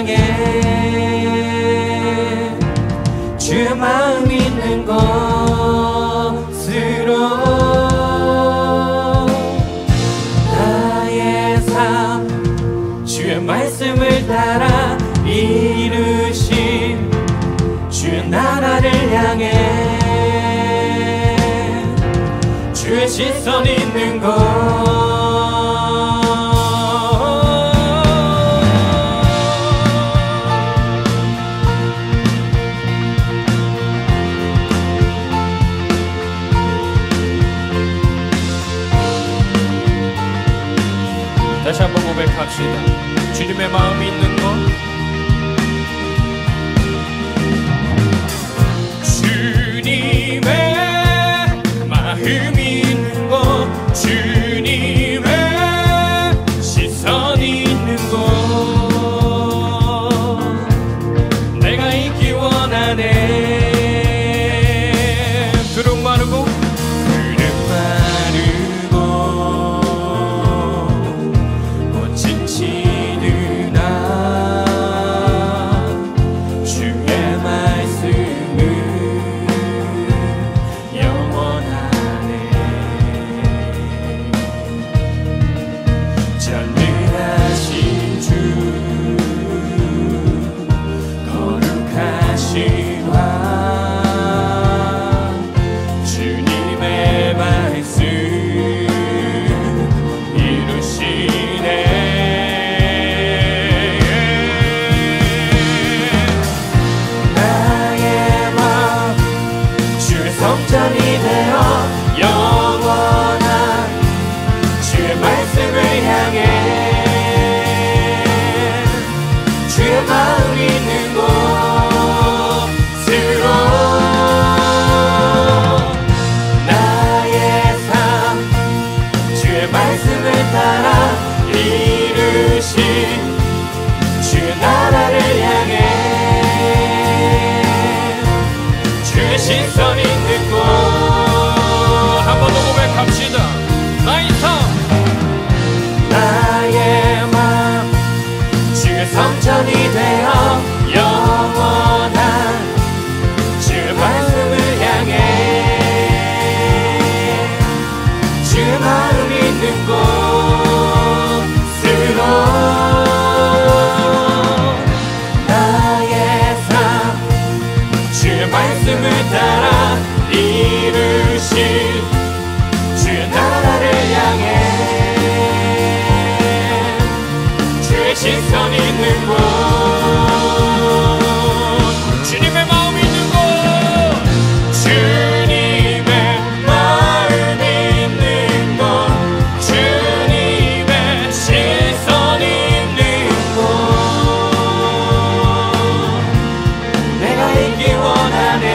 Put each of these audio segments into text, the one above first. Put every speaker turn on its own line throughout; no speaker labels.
향해 주의 마음 있는 곳으로 나의 삶 주의 말씀을 따라 이루신 주의 나라를 향해 주의 시선 있는 곳 다시 한번 고백합시다. 주님의 마음이 있는 곳 주님의 마음이 있는 곳 주님의 시선이 있는 곳 내가 있기 원하네. 두룩 마르고 성전이 되어 영원한 주의 말씀을 향해 주의 마음 있는 곳으로 나의 삶 주의 말씀을 따라 이루신 주의 나라를 향해 주의 신선 있는 곳 한 번 더 고백합시다. 나의 삶 나의 마음 주의 성전이 되어 영원한 주의 말씀을 향해 주의 마음 있는 곳으로 나의 삶 주의 말씀을 따라 이루신 주의 나라를 향해 주의 시선 있는 곳 주님의 마음 있는 곳 주님의 마음 있는 곳 주님의 시선 있는 곳 내가 있기 원하네.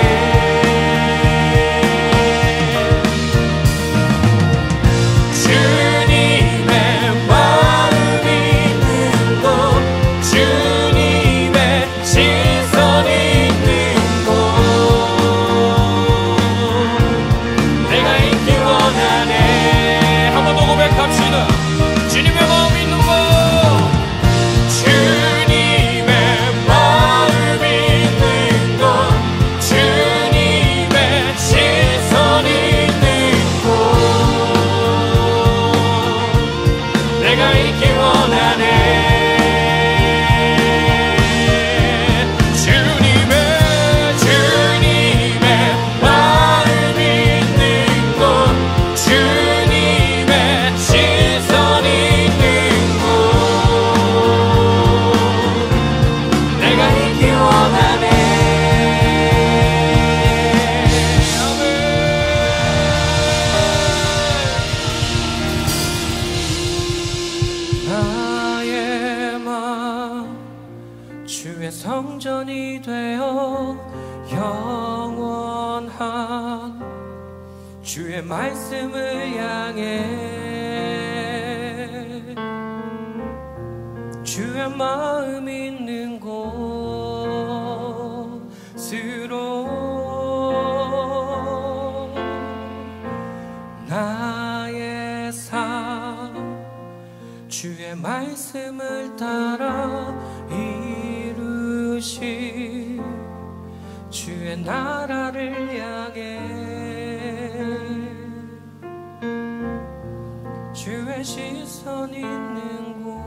주의 성전이 되어 영원한 주의 말씀을 향해 주의 마음 있는 곳으로 나의 삶 주의 말씀을 따라
베푸시 주의 나라를 향해 주의 시선 있는 곳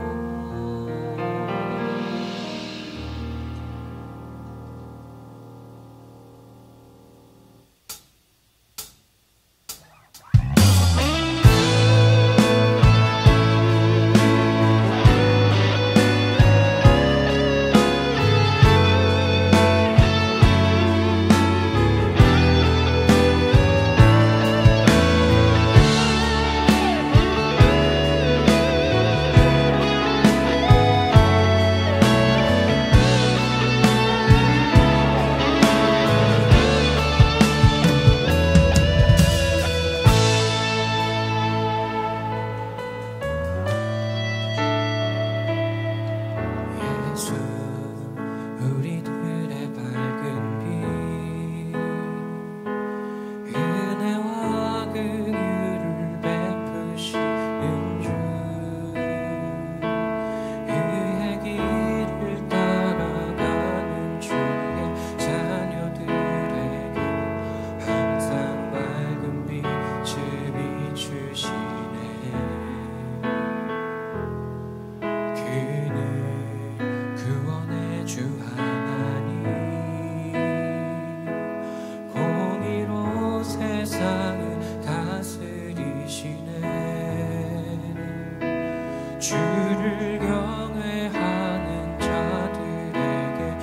주를 경외하는 자들에게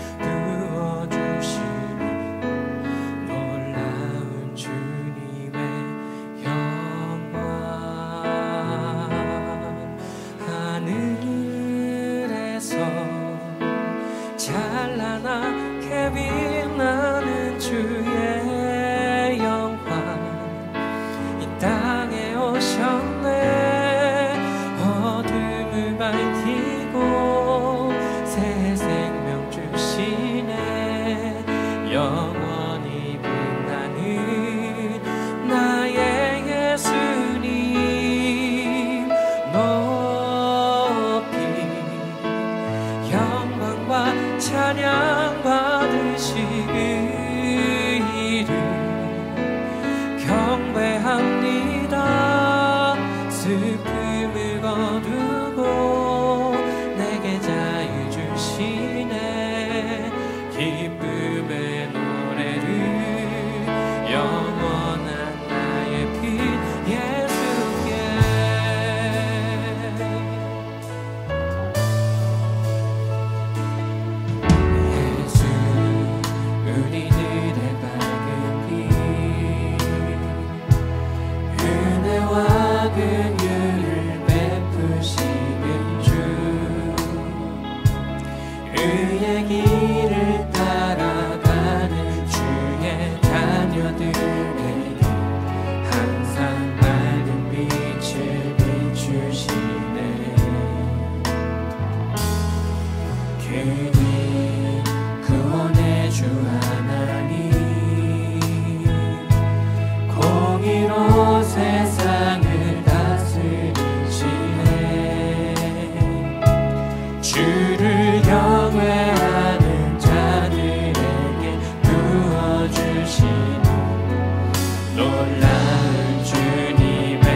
부어주시는 놀라운 주님의 영광 하늘에서 찬란하게 빛나는 주의 영광 이 땅에 오셨네 밝히고 새 생명 주시네 영원히 빛나는 나의 예수님 높이 영광과 찬양 받으시기를 경배합니다 슬픔을 거두고 내게 자유 주시네 기쁨의 노래를 영원한 나의 빛 예수께 예수 우리들의 밝은 빛 은혜와 긍휼을 베푸시는 주 의의 길을 따라가는 주의 자녀들에게 항상 밝은 빛을 비추시네 그는 구원의 주 하나님 공의로 세상을 다스리시네 주를 경외하는 자들에게 부어주시는 놀라운 주님의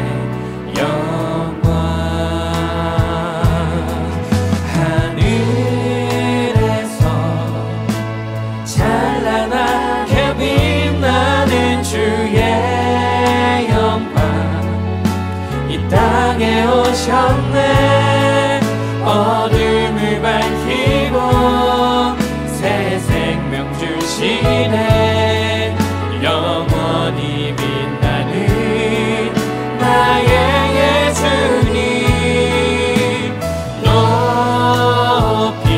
영광 하늘에서 찬란하게 빛나는 주의 영광 이 땅에 오셨네 어둠을 밝히고 새 생명 주시네 영원히 빛나는 나의 예수님 높이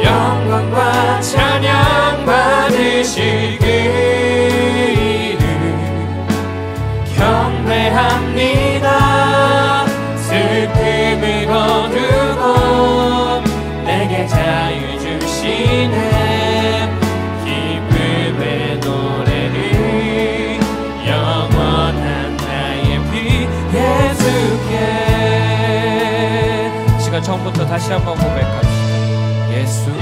영광과 찬양 받으시기를 경배합니다 슬픔을 거두고 내게 자유 주시네 기쁨의 노래를 영원한 나의 빛 예수께 시간 처음부터 다시 한번 고백합시다 예수 주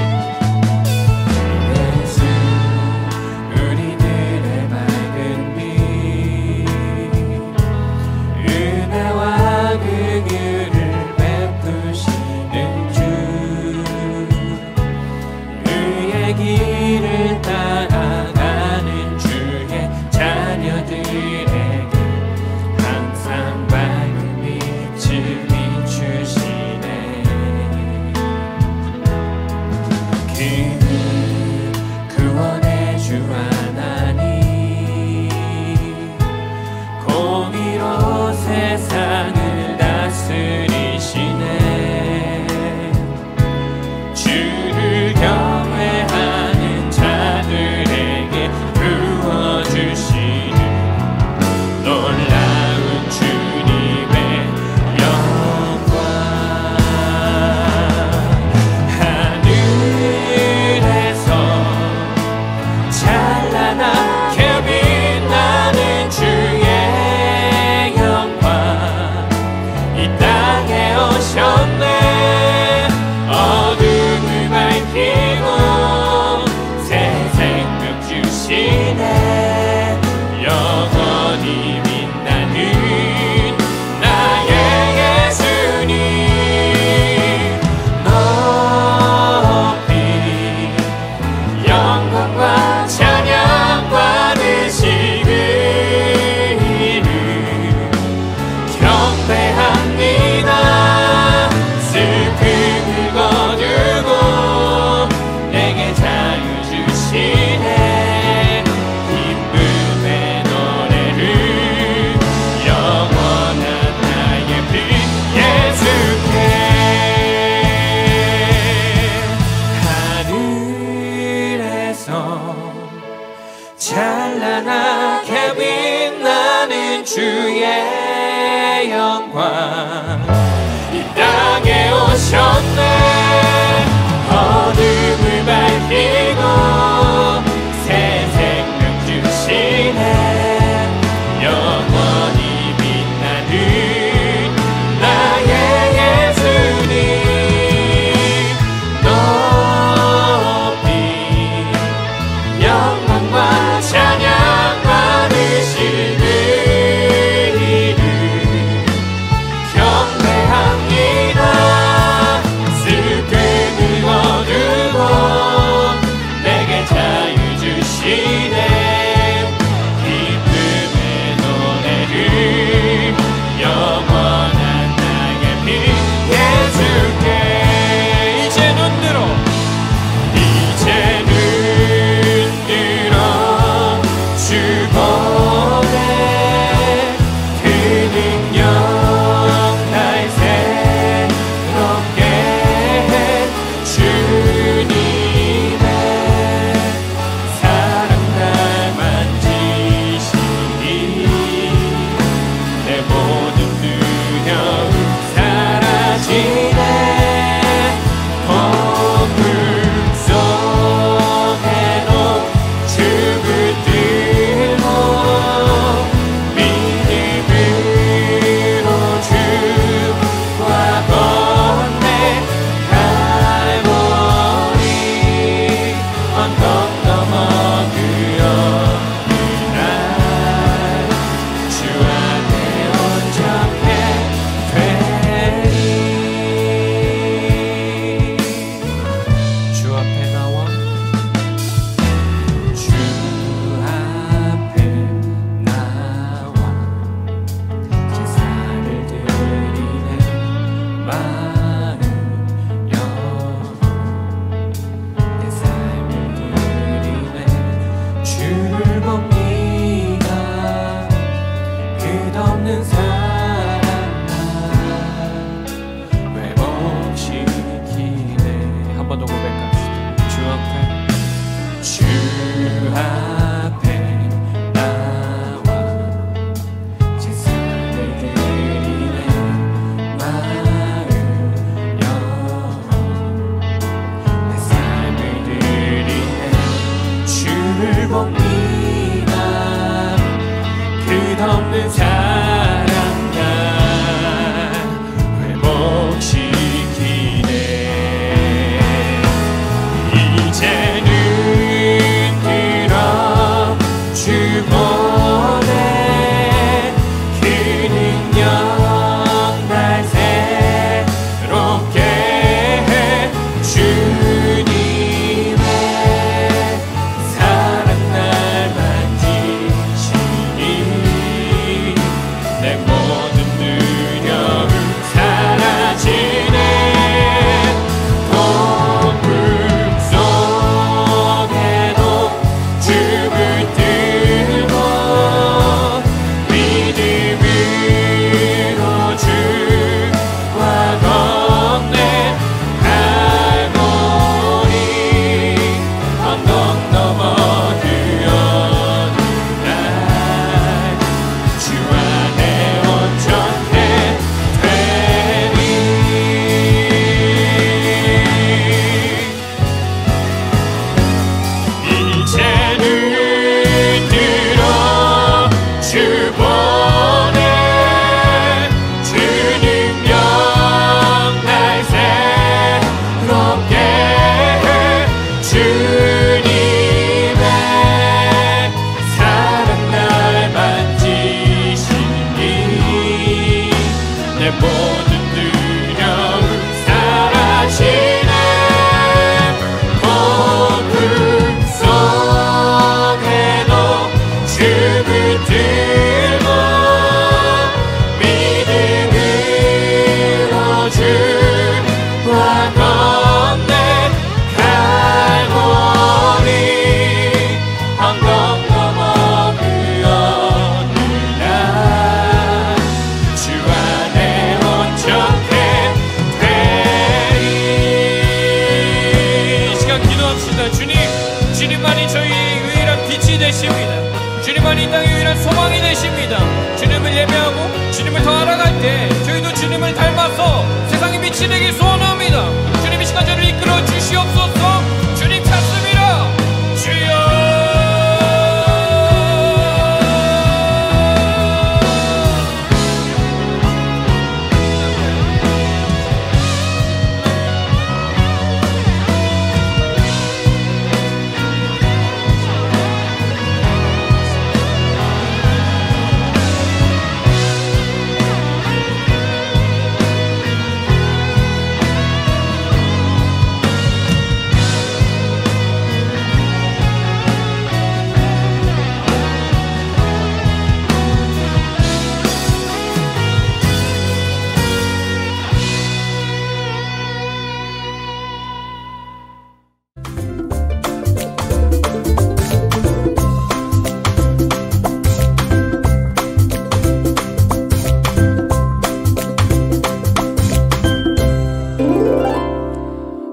주님을 더 알아갈 때 저희도 주님을 닮아서 세상의 빛이 되길 소원합니다. 주님 이 시간 저를 이끌어 주시옵소서. 주님 찾습니다. 주여.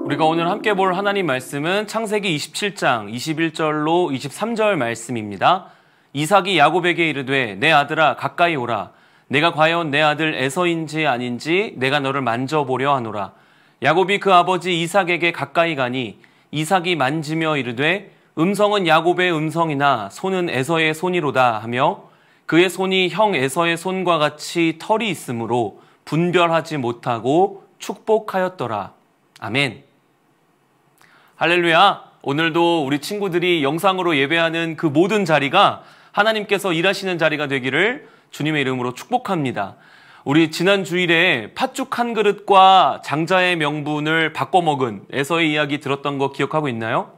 우리가 오늘 함께 볼 하나님 말씀은 창세기 27장 21절로 23절 말씀입니다. 이삭이 야곱에게 이르되 내 아들아 가까이 오라. 내가 과연 내 아들 에서인지 아닌지 내가 너를 만져보려 하노라. 야곱이 그 아버지 이삭에게 가까이 가니 이삭이 만지며 이르되 음성은 야곱의 음성이나 손은 에서의 손이로다 하며 그의 손이 형 에서의 손과 같이 털이 있으므로 분별하지 못하고 축복하였더라. 아멘. 할렐루야. 오늘도 우리 친구들이 영상으로 예배하는 그 모든 자리가 하나님께서 일하시는 자리가 되기를 주님의 이름으로 축복합니다. 우리 지난 주일에 팥죽 한 그릇과 장자의 명분을 바꿔먹은 에서의 이야기 들었던 거 기억하고 있나요?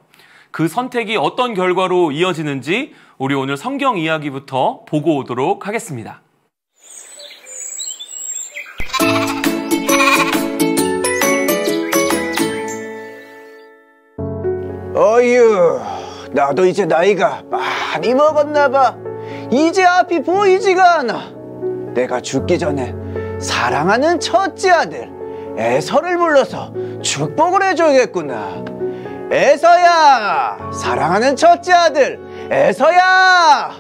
그 선택이 어떤 결과로 이어지는지 우리 오늘 성경 이야기부터 보고 오도록 하겠습니다.
어휴, 나도 이제 나이가 많이 먹었나 봐. 이제 앞이 보이지가 않아. 내가 죽기 전에 사랑하는 첫째 아들 에서를 불러서 축복을 해줘야겠구나. 에서야, 사랑하는 첫째 아들 에서야.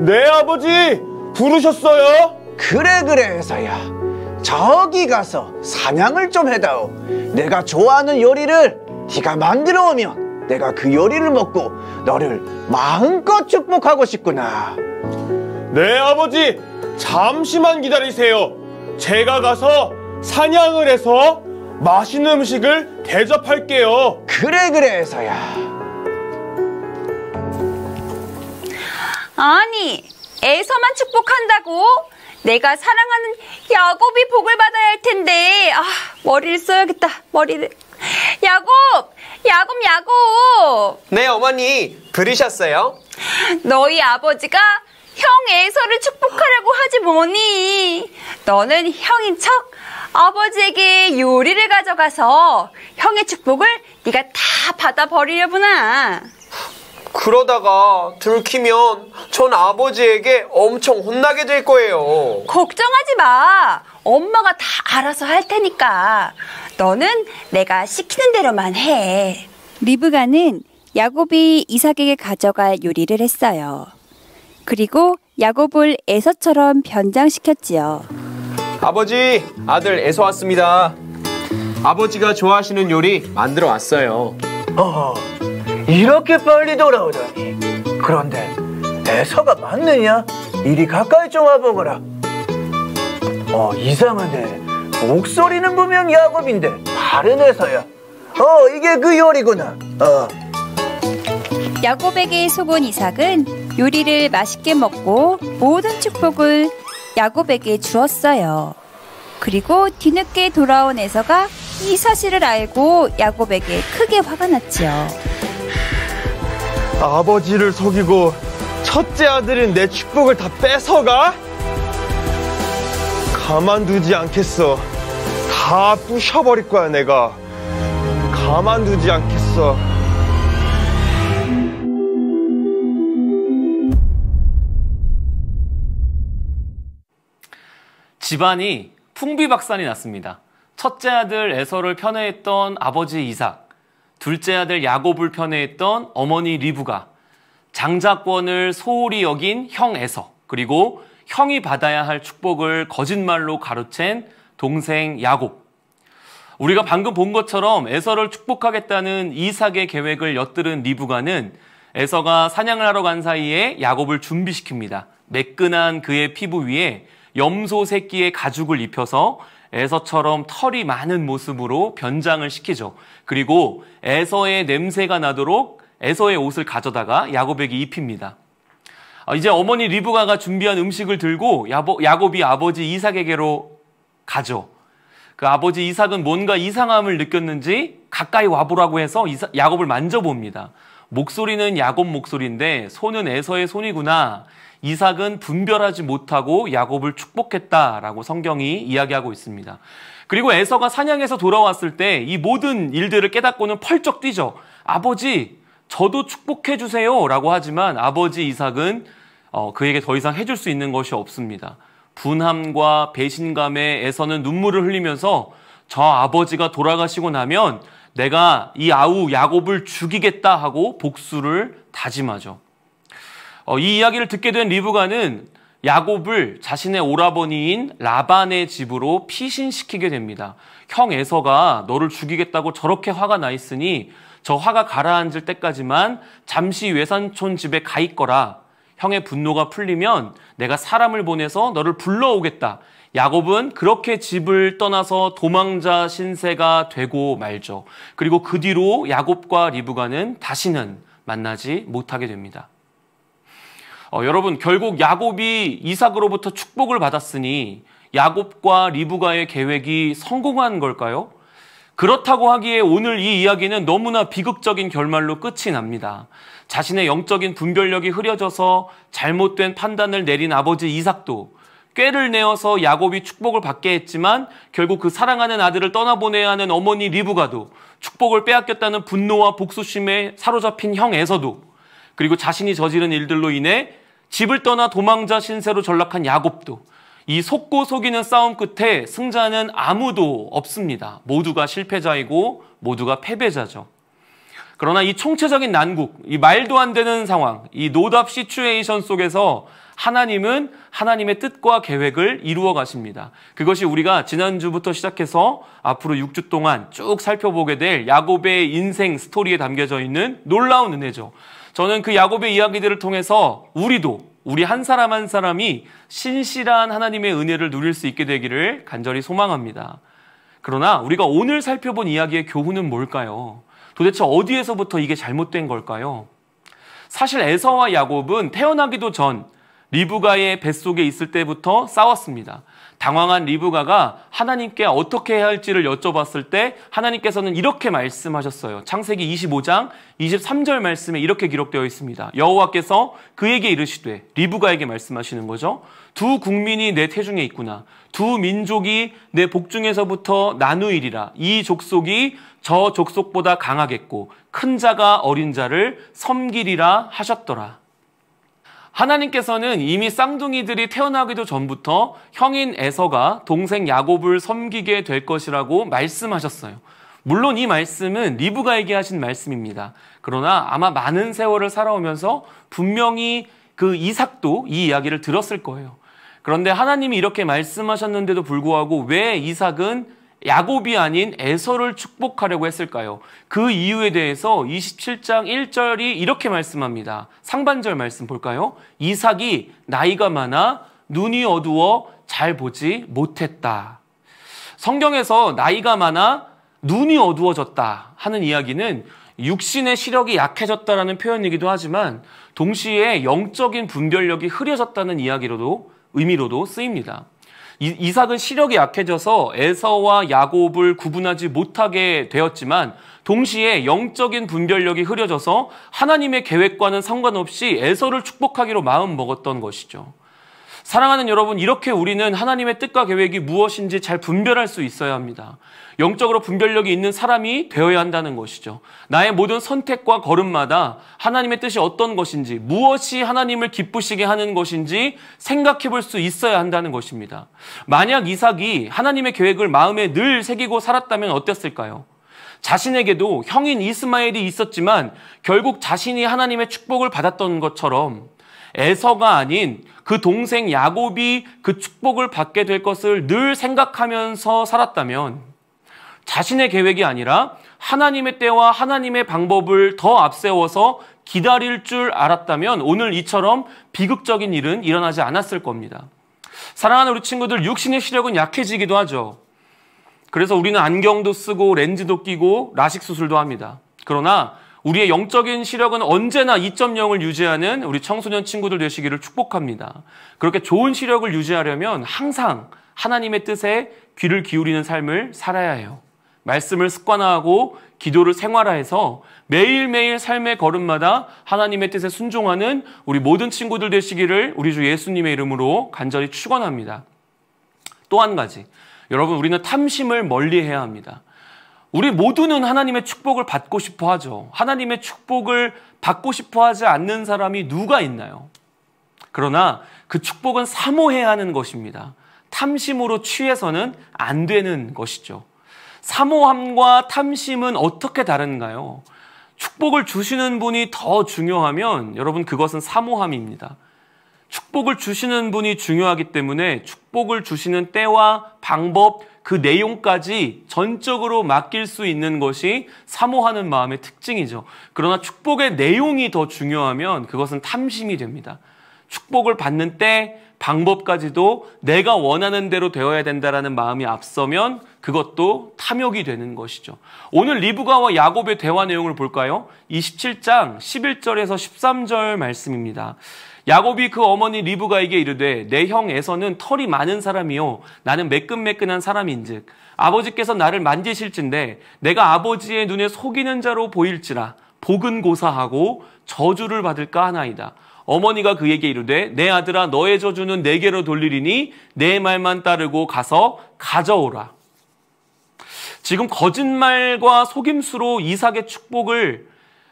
네, 아버지 부르셨어요?
그래 에서야. 저기 가서 사냥을 좀 해다오. 내가 좋아하는 요리를 네가 만들어 오면 내가 그 요리를 먹고 너를 마음껏 축복하고 싶구나.
네, 아버지 잠시만 기다리세요. 제가 가서 사냥을 해서 맛있는 음식을 대접할게요.
그래 에서야.
아니, 에서만 축복한다고? 내가 사랑하는 야곱이 복을 받아야 할 텐데. 머리를 써야겠다. 머리를. 야곱!
네, 어머니 부르셨어요?
너희 아버지가 형 에서를 축복하려고 하지 뭐니? 너는 형인 척 아버지에게 요리를 가져가서 형의 축복을 네가 다 받아버리려구나.
그러다가 들키면 전 아버지에게 엄청 혼나게 될 거예요.
걱정하지 마. 엄마가 다 알아서 할 테니까. 너는 내가 시키는 대로만 해.
리브가는 야곱이 이삭에게 가져갈 요리를 했어요. 그리고 야곱을 에서처럼 변장시켰지요.
아버지, 아들 에서 왔습니다. 아버지가 좋아하시는 요리 만들어 왔어요.
이렇게 빨리 돌아오다니. 그런데 에서가 맞느냐? 이리 가까이 좀 와보거라. 이상하네. 목소리는 분명 야곱인데 다른 에서야. 이게 그 요리구나.
야곱에게 속은 이삭은 요리를 맛있게 먹고 모든 축복을 야곱에게 주었어요. 그리고 뒤늦게 돌아온 에서가 이 사실을 알고 야곱에게 크게 화가 났지요.
아버지를 속이고 첫째 아들인 내 축복을 다 뺏어가? 가만두지 않겠어. 다 부셔버릴 거야, 내가. 가만두지 않겠어.
집안이 풍비박산이 났습니다. 첫째 아들 에서를 편애했던 아버지 이삭, 둘째 아들 야곱을 편애했던 어머니 리브가, 장자권을 소홀히 여긴 형 에서, 그리고 형이 받아야 할 축복을 거짓말로 가로챈 동생 야곱. 우리가 방금 본 것처럼 에서를 축복하겠다는 이삭의 계획을 엿들은 리브가는 에서가 사냥을 하러 간 사이에 야곱을 준비시킵니다. 매끈한 그의 피부 위에 염소 새끼의 가죽을 입혀서 에서처럼 털이 많은 모습으로 변장을 시키죠. 그리고 에서의 냄새가 나도록 에서의 옷을 가져다가 야곱에게 입힙니다. 이제 어머니 리브가가 준비한 음식을 들고 야곱이 아버지 이삭에게로 가죠. 그 아버지 이삭은 뭔가 이상함을 느꼈는지 가까이 와보라고 해서 야곱을 만져봅니다. 목소리는 야곱 목소리인데 손은 에서의 손이구나. 이삭은 분별하지 못하고 야곱을 축복했다라고 성경이 이야기하고 있습니다. 그리고 에서가 사냥해서 돌아왔을 때 이 모든 일들을 깨닫고는 펄쩍 뛰죠. 아버지, 저도 축복해 주세요 라고 하지만 아버지 이삭은 그에게 더 이상 해줄 수 있는 것이 없습니다. 분함과 배신감에 에서는 눈물을 흘리면서 저 아버지가 돌아가시고 나면 내가 이 아우 야곱을 죽이겠다 하고 복수를 다짐하죠. 이 이야기를 듣게 된 리브가는 야곱을 자신의 오라버니인 라반의 집으로 피신시키게 됩니다. 형 에서가 너를 죽이겠다고 저렇게 화가 나 있으니 저 화가 가라앉을 때까지만 잠시 외삼촌 집에 가 있거라. 형의 분노가 풀리면 내가 사람을 보내서 너를 불러오겠다. 야곱은 그렇게 집을 떠나서 도망자 신세가 되고 말죠. 그리고 그 뒤로 야곱과 리브가는 다시는 만나지 못하게 됩니다. 여러분, 결국 야곱이 이삭으로부터 축복을 받았으니 야곱과 리브가의 계획이 성공한 걸까요? 그렇다고 하기에 오늘 이 이야기는 너무나 비극적인 결말로 끝이 납니다. 자신의 영적인 분별력이 흐려져서 잘못된 판단을 내린 아버지 이삭도 꾀를 내어서 야곱이 축복을 받게 했지만 결국 그 사랑하는 아들을 떠나보내야 하는 어머니 리브가도 축복을 빼앗겼다는 분노와 복수심에 사로잡힌 형 에서도 그리고 자신이 저지른 일들로 인해 집을 떠나 도망자 신세로 전락한 야곱도 이 속고 속이는 싸움 끝에 승자는 아무도 없습니다. 모두가 실패자이고 모두가 패배자죠. 그러나 이 총체적인 난국, 이 말도 안 되는 상황, 이 노답 시츄에이션 속에서 하나님은 하나님의 뜻과 계획을 이루어 가십니다. 그것이 우리가 지난주부터 시작해서 앞으로 6주 동안 쭉 살펴보게 될 야곱의 인생 스토리에 담겨져 있는 놀라운 은혜죠. 저는 그 야곱의 이야기들을 통해서 우리 한 사람 한 사람이 신실한 하나님의 은혜를 누릴 수 있게 되기를 간절히 소망합니다. 그러나 우리가 오늘 살펴본 이야기의 교훈은 뭘까요? 도대체 어디에서부터 이게 잘못된 걸까요? 사실 에서와 야곱은 태어나기도 전 리브가의 뱃속에 있을 때부터 싸웠습니다. 당황한 리브가가 하나님께 어떻게 해야 할지를 여쭤봤을 때 하나님께서는 이렇게 말씀하셨어요. 창세기 25장 23절 말씀에 이렇게 기록되어 있습니다. 여호와께서 그에게 이르시되, 리브가에게 말씀하시는 거죠. 두 국민이 내 태중에 있구나. 두 민족이 내 복중에서부터 나누이리라. 이 족속이 저 족속보다 강하겠고 큰 자가 어린 자를 섬기리라 하셨더라. 하나님께서는 이미 쌍둥이들이 태어나기도 전부터 형인 에서가 동생 야곱을 섬기게 될 것이라고 말씀하셨어요. 물론 이 말씀은 리브가에게 하신 말씀입니다. 그러나 아마 많은 세월을 살아오면서 분명히 그 이삭도 이 이야기를 들었을 거예요. 그런데 하나님이 이렇게 말씀하셨는데도 불구하고 왜 이삭은 야곱이 아닌 에서를 축복하려고 했을까요? 그 이유에 대해서 27장 1절이 이렇게 말씀합니다. 상반절 말씀 볼까요? 이삭이 나이가 많아 눈이 어두워 잘 보지 못했다. 성경에서 나이가 많아 눈이 어두워졌다 하는 이야기는 육신의 시력이 약해졌다라는 표현이기도 하지만 동시에 영적인 분별력이 흐려졌다는 의미로도 쓰입니다. 이삭은 시력이 약해져서 에서와 야곱을 구분하지 못하게 되었지만 동시에 영적인 분별력이 흐려져서 하나님의 계획과는 상관없이 에서를 축복하기로 마음먹었던 것이죠. 사랑하는 여러분, 이렇게 우리는 하나님의 뜻과 계획이 무엇인지 잘 분별할 수 있어야 합니다. 영적으로 분별력이 있는 사람이 되어야 한다는 것이죠. 나의 모든 선택과 걸음마다 하나님의 뜻이 어떤 것인지, 무엇이 하나님을 기쁘시게 하는 것인지 생각해 볼 수 있어야 한다는 것입니다. 만약 이삭이 하나님의 계획을 마음에 늘 새기고 살았다면 어땠을까요? 자신에게도 형인 이스마엘이 있었지만 결국 자신이 하나님의 축복을 받았던 것처럼 에서가 아닌 그 동생 야곱이 그 축복을 받게 될 것을 늘 생각하면서 살았다면 자신의 계획이 아니라 하나님의 때와 하나님의 방법을 더 앞세워서 기다릴 줄 알았다면 오늘 이처럼 비극적인 일은 일어나지 않았을 겁니다. 사랑하는 우리 친구들, 육신의 시력은 약해지기도 하죠. 그래서 우리는 안경도 쓰고 렌즈도 끼고 라식 수술도 합니다. 그러나 우리의 영적인 시력은 언제나 2.0을 유지하는 우리 청소년 친구들 되시기를 축복합니다. 그렇게 좋은 시력을 유지하려면 항상 하나님의 뜻에 귀를 기울이는 삶을 살아야 해요. 말씀을 습관화하고 기도를 생활화해서 매일매일 삶의 걸음마다 하나님의 뜻에 순종하는 우리 모든 친구들 되시기를 우리 주 예수님의 이름으로 간절히 축원합니다. 또 한 가지, 여러분, 우리는 탐심을 멀리해야 합니다. 우리 모두는 하나님의 축복을 받고 싶어 하죠. 하나님의 축복을 받고 싶어 하지 않는 사람이 누가 있나요? 그러나 그 축복은 사모해야 하는 것입니다. 탐심으로 취해서는 안 되는 것이죠. 사모함과 탐심은 어떻게 다른가요? 축복을 주시는 분이 더 중요하면 여러분, 그것은 사모함입니다. 축복을 주시는 분이 중요하기 때문에 축복을 주시는 때와 방법, 그 내용까지 전적으로 맡길 수 있는 것이 사모하는 마음의 특징이죠. 그러나 축복의 내용이 더 중요하면 그것은 탐심이 됩니다. 축복을 받는 때, 방법까지도 내가 원하는 대로 되어야 된다는 마음이 앞서면 그것도 탐욕이 되는 것이죠. 오늘 리브가와 야곱의 대화 내용을 볼까요? 27장 11절에서 13절 말씀입니다. 야곱이 그 어머니 리브가에게 이르되 내 형 에서는 털이 많은 사람이요 나는 매끈매끈한 사람인즉 아버지께서 나를 만지실진데 내가 아버지의 눈에 속이는 자로 보일지라 복은 고사하고 저주를 받을까 하나이다. 어머니가 그에게 이르되 내 아들아 너의 저주는 내게로 돌리리니 내 말만 따르고 가서 가져오라. 지금 거짓말과 속임수로 이삭의 축복을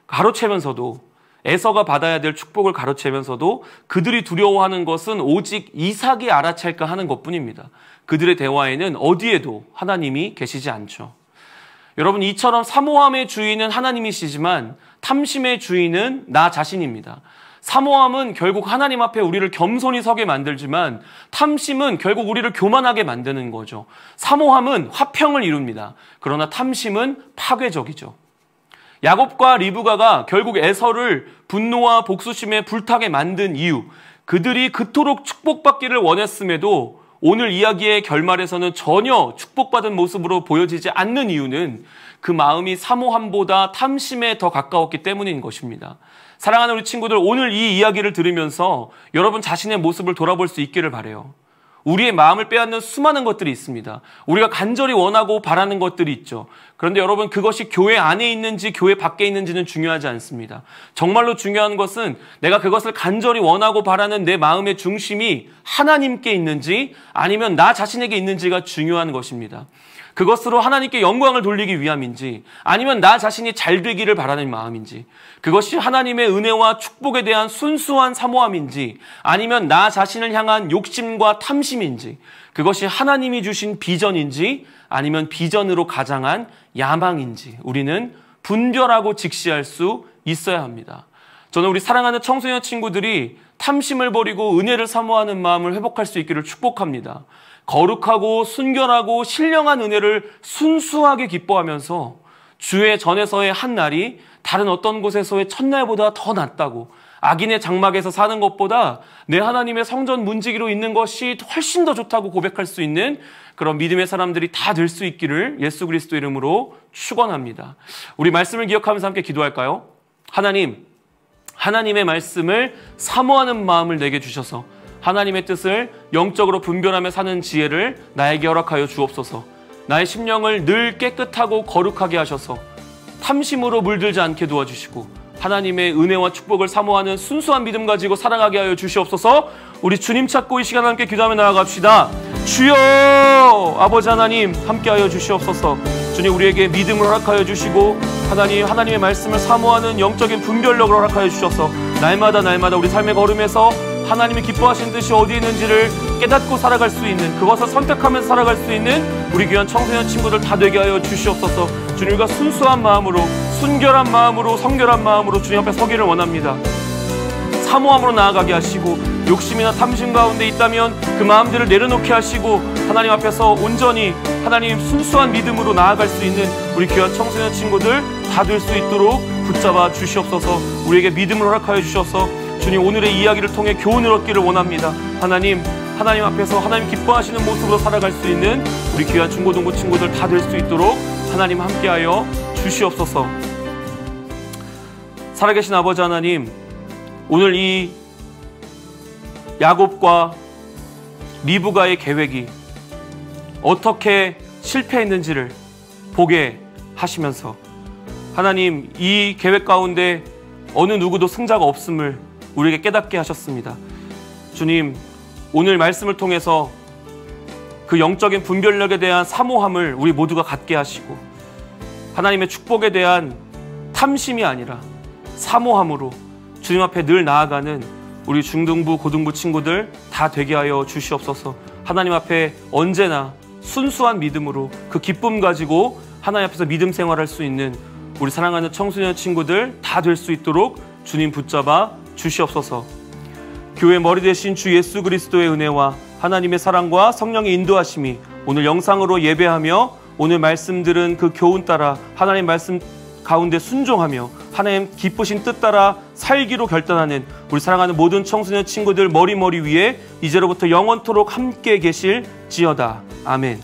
가로채면서도, 에서가 받아야 될 축복을 가로채면서도 그들이 두려워하는 것은 오직 이삭이 알아챌까 하는 것뿐입니다. 그들의 대화에는 어디에도 하나님이 계시지 않죠. 여러분, 이처럼 사모함의 주인은 하나님이시지만 탐심의 주인은 나 자신입니다. 사모함은 결국 하나님 앞에 우리를 겸손히 서게 만들지만 탐심은 결국 우리를 교만하게 만드는 거죠. 사모함은 화평을 이룹니다. 그러나 탐심은 파괴적이죠. 야곱과 리브가가 결국 에서를 분노와 복수심에 불타게 만든 이유, 그들이 그토록 축복받기를 원했음에도 오늘 이야기의 결말에서는 전혀 축복받은 모습으로 보여지지 않는 이유는 그 마음이 사모함보다 탐심에 더 가까웠기 때문인 것입니다. 사랑하는 우리 친구들, 오늘 이 이야기를 들으면서 여러분 자신의 모습을 돌아볼 수 있기를 바라요. 우리의 마음을 빼앗는 수많은 것들이 있습니다. 우리가 간절히 원하고 바라는 것들이 있죠. 그런데 여러분, 그것이 교회 안에 있는지 교회 밖에 있는지는 중요하지 않습니다. 정말로 중요한 것은 내가 그것을 간절히 원하고 바라는 내 마음의 중심이 하나님께 있는지 아니면 나 자신에게 있는지가 중요한 것입니다. 그것으로 하나님께 영광을 돌리기 위함인지 아니면 나 자신이 잘 되기를 바라는 마음인지, 그것이 하나님의 은혜와 축복에 대한 순수한 사모함인지 아니면 나 자신을 향한 욕심과 탐심인지, 그것이 하나님이 주신 비전인지 아니면 비전으로 가장한 야망인지 우리는 분별하고 직시할 수 있어야 합니다. 저는 우리 사랑하는 청소년 친구들이 탐심을 버리고 은혜를 사모하는 마음을 회복할 수 있기를 축복합니다. 거룩하고 순결하고 신령한 은혜를 순수하게 기뻐하면서 주의 전에서의 한 날이 다른 어떤 곳에서의 첫날보다 더 낫다고, 악인의 장막에서 사는 것보다 내 하나님의 성전 문지기로 있는 것이 훨씬 더 좋다고 고백할 수 있는 그런 믿음의 사람들이 다 될 수 있기를 예수 그리스도 이름으로 축원합니다. 우리 말씀을 기억하면서 함께 기도할까요? 하나님, 하나님의 말씀을 사모하는 마음을 내게 주셔서 하나님의 뜻을 영적으로 분별하며 사는 지혜를 나에게 허락하여 주옵소서. 나의 심령을 늘 깨끗하고 거룩하게 하셔서 탐심으로 물들지 않게 도와주시고 하나님의 은혜와 축복을 사모하는 순수한 믿음 가지고 살아가게 하여 주시옵소서. 우리 주님 찾고 이 시간 함께 기도하며 나아갑시다. 주여, 아버지 하나님 함께하여 주시옵소서. 주님, 우리에게 믿음을 허락하여 주시고 하나님의 말씀을 사모하는 영적인 분별력을 허락하여 주셔서 날마다 우리 삶의 걸음에서 하나님이 기뻐하신 뜻이 어디에 있는지를 깨닫고 살아갈 수 있는, 그것을 선택하면서 살아갈 수 있는 우리 귀한 청소년 친구들 다 되게 하여 주시옵소서. 주님과 순수한 마음으로, 순결한 마음으로, 성결한 마음으로 주님 앞에 서기를 원합니다. 사모함으로 나아가게 하시고 욕심이나 탐심 가운데 있다면 그 마음들을 내려놓게 하시고 하나님 앞에서 온전히 하나님 순수한 믿음으로 나아갈 수 있는 우리 귀한 청소년 친구들 다 될 수 있도록 붙잡아 주시옵소서. 우리에게 믿음을 허락하여 주셔서 주님 오늘의 이야기를 통해 교훈을 얻기를 원합니다. 하나님 앞에서 하나님 기뻐하시는 모습으로 살아갈 수 있는 우리 귀한 중고등부 친구들 다 될 수 있도록 하나님 함께하여 주시옵소서. 살아계신 아버지 하나님, 오늘 이 야곱과 리브가의 계획이 어떻게 실패했는지를 보게 하시면서 하나님 이 계획 가운데 어느 누구도 승자가 없음을 우리에게 깨닫게 하셨습니다. 주님, 오늘 말씀을 통해서 그 영적인 분별력에 대한 사모함을 우리 모두가 갖게 하시고 하나님의 축복에 대한 탐심이 아니라 사모함으로 주님 앞에 늘 나아가는 우리 중등부, 고등부 친구들 다 되게 하여 주시옵소서. 하나님 앞에 언제나 순수한 믿음으로 그 기쁨 가지고 하나님 앞에서 믿음 생활할 수 있는 우리 사랑하는 청소년 친구들 다 될 수 있도록 주님 붙잡아 주시옵소서. 교회 머리 되신 주 예수 그리스도의 은혜와 하나님의 사랑과 성령의 인도하심이 오늘 영상으로 예배하며 오늘 말씀 들은 그 교훈 따라 하나님 말씀 가운데 순종하며 하나님 기쁘신 뜻 따라 살기로 결단하는 우리 사랑하는 모든 청소년 친구들 머리 위에 이제로부터 영원토록 함께 계실지어다. 아멘.